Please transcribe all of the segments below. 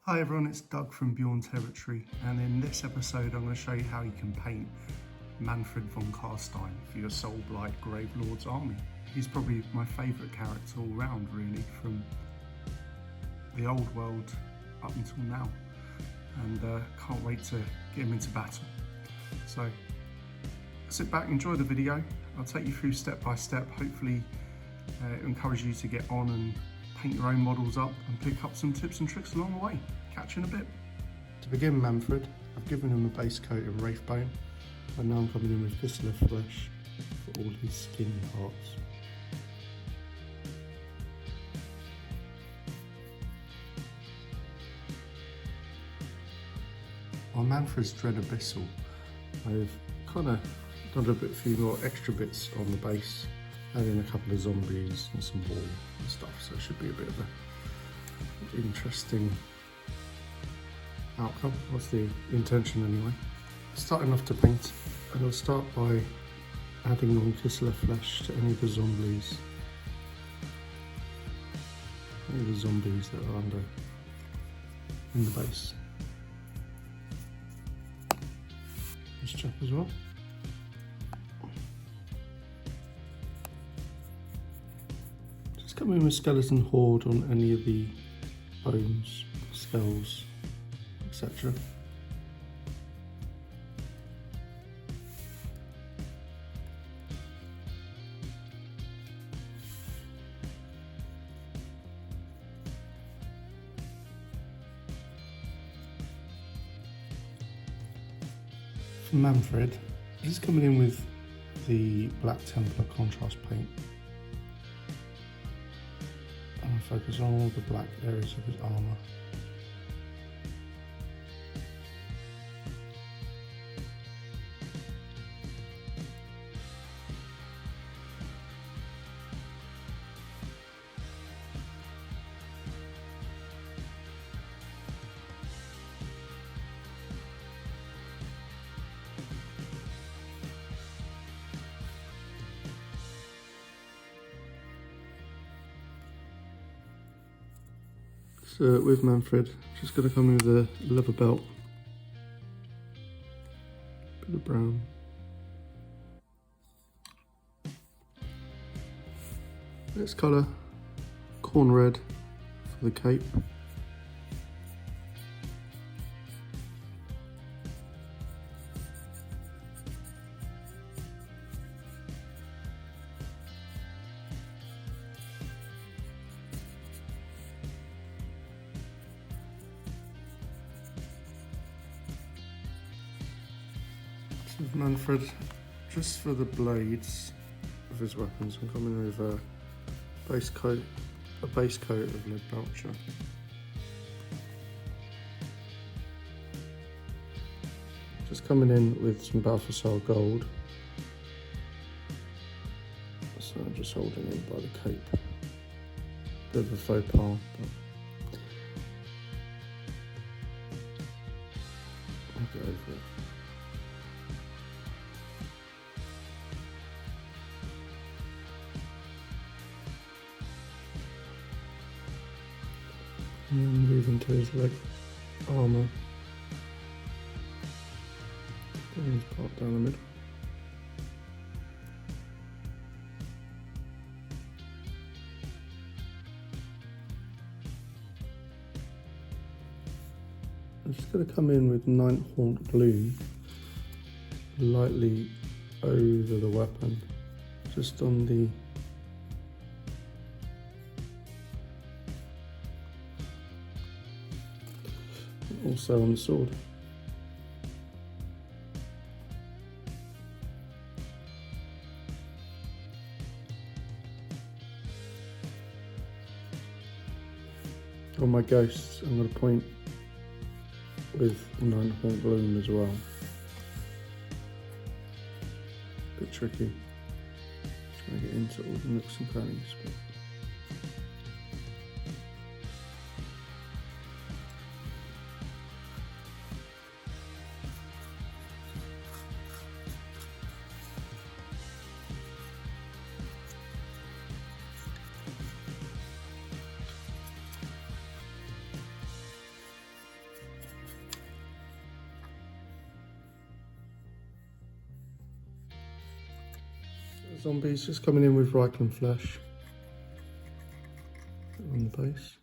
Hi everyone, it's Doug from Bjorn Territory, and in this episode I'm going to show you how you can paint Mannfred von Carstein for your Soulblight Gravelord's army. He's probably my favourite character all round really, from the old world up until now, and can't wait to get him into battle. So sit back, enjoy the video. I'll take you through step by step, hopefully encourage you to get on and paint your own models up and pick up some tips and tricks along the way. Catch you in a bit. To begin Mannfred, I've given him a base coat of Wraithbone, and now I'm coming in with Thistler Flesh for all his skin parts. On Mannfred's Dread Abyssal, I've kind of done a few more extra bits on the base, adding a couple of zombies and some wall and stuff, so it should be a bit of an interesting outcome. That's the intention anyway. Starting off to paint, and I'll start by adding on Thistler Flesh to any of the zombies. That are under in the base. This chap as well. Just come in with Skeleton Horde on any of the bones, skulls, etc. For Mannfred, he's coming in with the Black Templar contrast paint. And I focus on all the black areas of his armour. So with Mannfred, just going to come in with a leather belt, bit of brown, next colour, corn red for the cape, with Mannfred, just for the blades of his weapons, I'm coming with a base coat of lead belcher. Just coming in with some Balthasar gold, so I'm just holding in by the cape. Bit of a faux pas, but I'll get over it. And then move into his leg armour. Bring his part down the middle. I'm just going to come in with Nighthaunt Gloom lightly over the weapon, just on the also on the sword. On my ghosts, I'm going to point with Nighthaunt Gloom as well. Bit tricky, trying to get into all the nooks and crannies. Zombies just coming in with Reichland flesh on the base.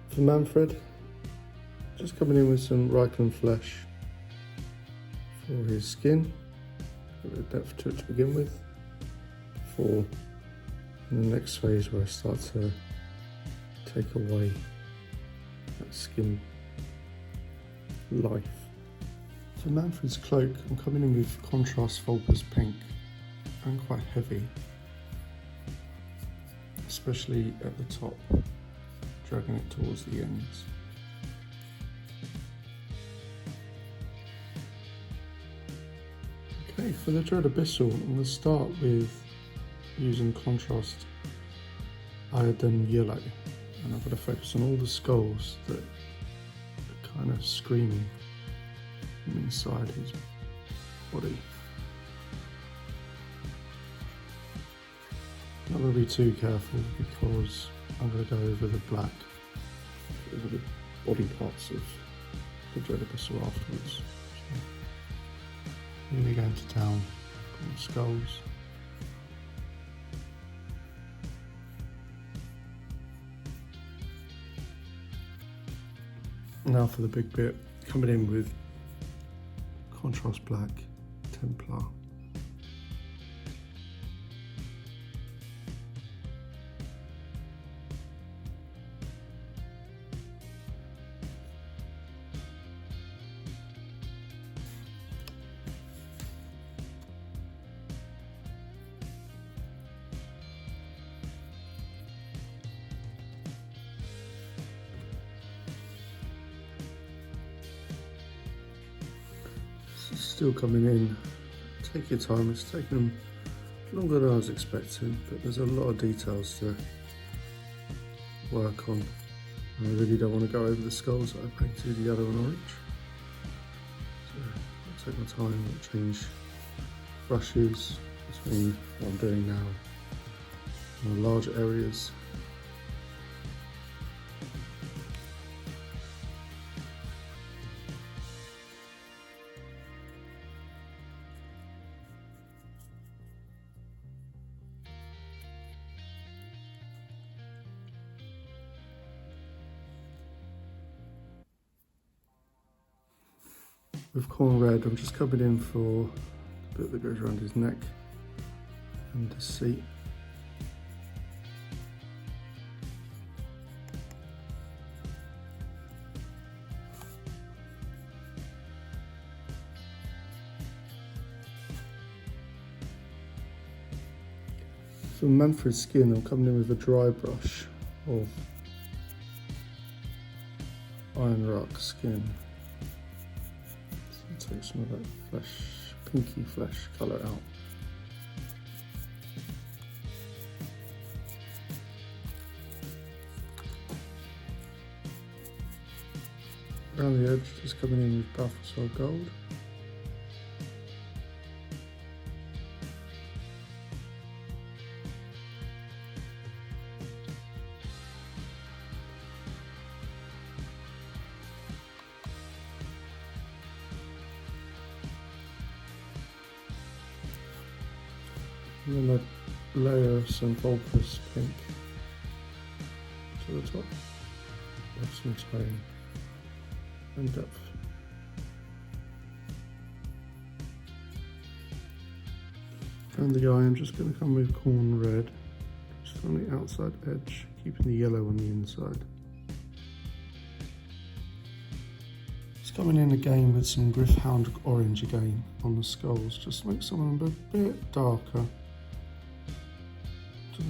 For Mannfred, just coming in with some Reichland flesh for his skin. A bit of depth to it to begin with, before in the next phase where I start to take away that skin life. For Mannfred's cloak, I'm coming in with contrast Vulpes pink and quite heavy, especially at the top, dragging it towards the ends. Okay, for the Dread Abyssal, I'm going to start with using contrast iodine yellow, and I'm going to focus on all the skulls that are kind of screaming from inside his body. Not going to be too careful because I'm going to go over the black, over the body parts of the Dread Abyssal afterwards. So, really going to town on the skulls. Now for the big bit, coming in with contrast black Templar. Still coming in. Take your time, it's taken them longer than I was expecting, but there's a lot of details to work on. I really don't want to go over the skulls that I painted yellow and orange. So I'll take my time, I'll change brushes between what I'm doing now and the larger areas. With corn red, I'm just coming in for the bit that goes around his neck and the seat. For Mannfred's skin, I'm coming in with a dry brush of Iron Rock skin. Take some of that flesh, pinky flesh colour out. Around the edge, just coming in with Balthasar Gold. And then I layer some Vulpes pink to the top, with some tone and depth. Around the eye, I'm just going to come with corn red, just on the outside edge, keeping the yellow on the inside. Just coming in again with some Gryph-hound orange again on the skulls, just to make some of them a bit darker.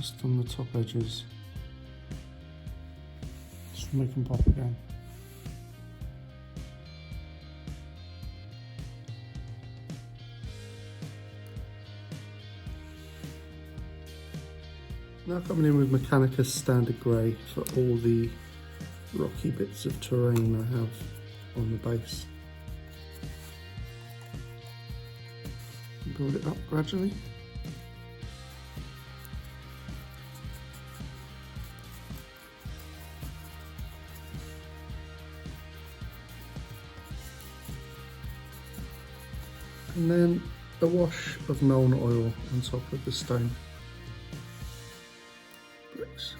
Just on the top edges, just make them pop again. Now coming in with Mechanicus Standard Grey for all the rocky bits of terrain I have on the base. Build it up gradually. And then a wash of Nuln oil on top of the stone bricks.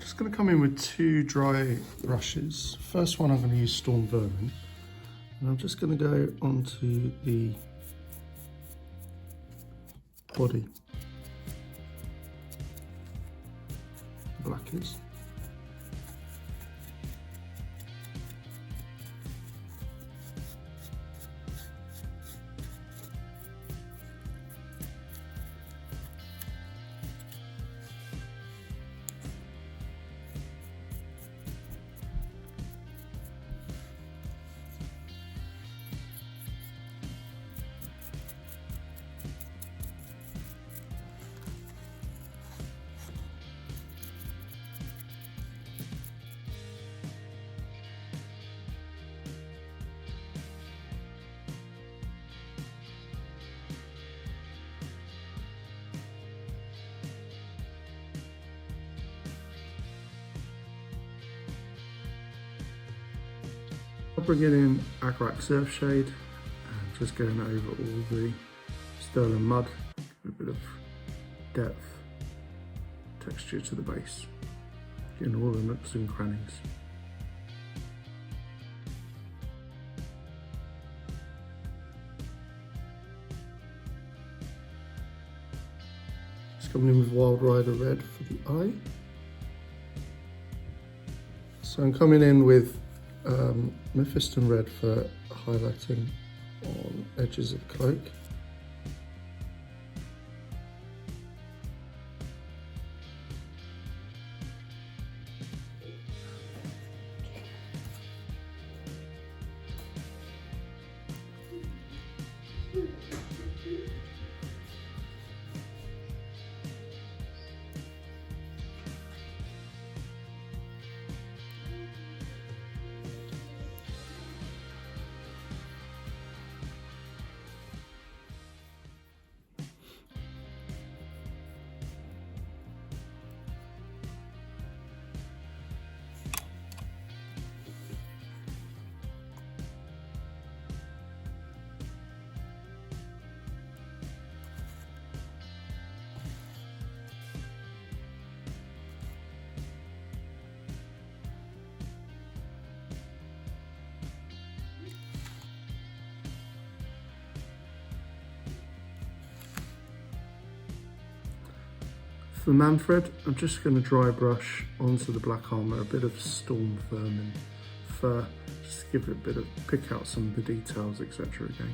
Just going to come in with 2 dry brushes. First one I'm going to use Storm Vermin, and I'm just going to go onto the body, the black is. I'll bring it in Agrak Surfshade and just going over all the Sterling mud, a bit of depth, texture to the base, getting all the nooks and crannies. Just coming in with Wild Rider Red for the eye. So I'm coming in with Mephiston Red for highlighting on edges of the cloak. For Mannfred, I'm just going to dry brush onto the black armour a bit of Storm Vermin fur, just to give it a bit of, pick out some of the details, etc. again.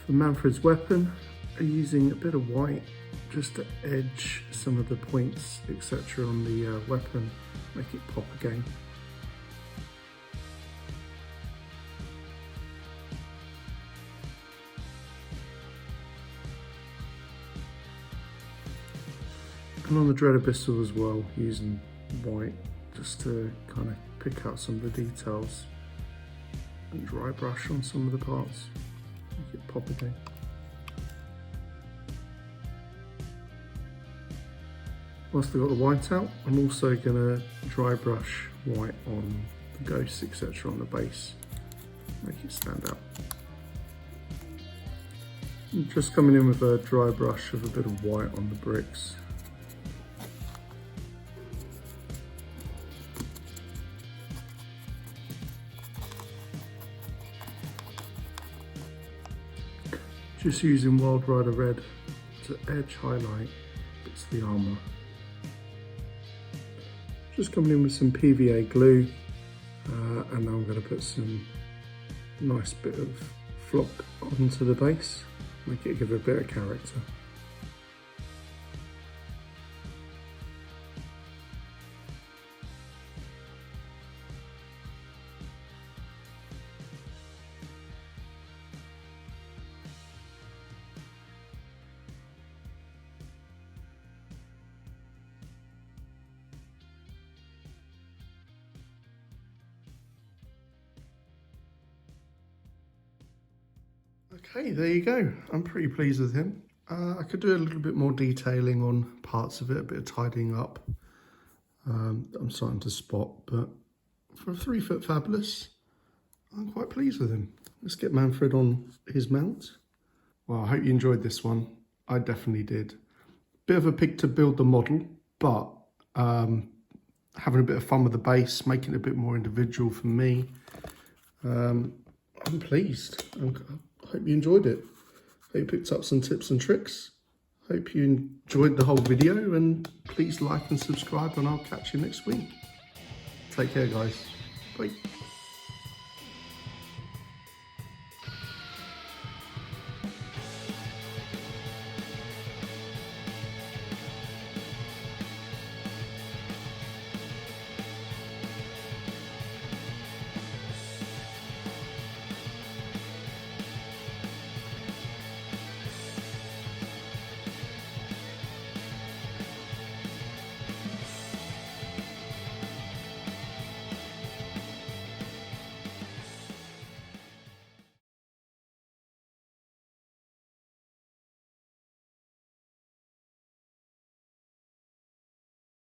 For Mannfred's weapon, I'm using a bit of white just to edge some of the points, etc. on the weapon, make it pop again. And on the Dread Abyssal as well, using white just to kind of pick out some of the details and dry brush on some of the parts, make it pop again. Whilst I've got the white out, I'm also going to dry brush white on the ghosts, etc. on the base, make it stand out. I'm just coming in with a dry brush of a bit of white on the bricks. Just using Wild Rider Red to edge highlight bits of the armour. Just coming in with some PVA glue, and now I'm going to put some nice bit of flock onto the base, make it give it a bit of character. Okay, there you go. I'm pretty pleased with him. I could do a little bit more detailing on parts of it, a bit of tidying up. I'm starting to spot, but for a 3 foot fabulous, I'm quite pleased with him. Let's get Mannfred on his mount. Well, I hope you enjoyed this one. I definitely did. Bit of a pig to build the model, but having a bit of fun with the base, making it a bit more individual for me. I'm pleased. I hope you enjoyed it. Hope you picked up some tips and tricks. Hope you enjoyed the whole video, and please like and subscribe, and I'll catch you next week. Take care, guys. Bye.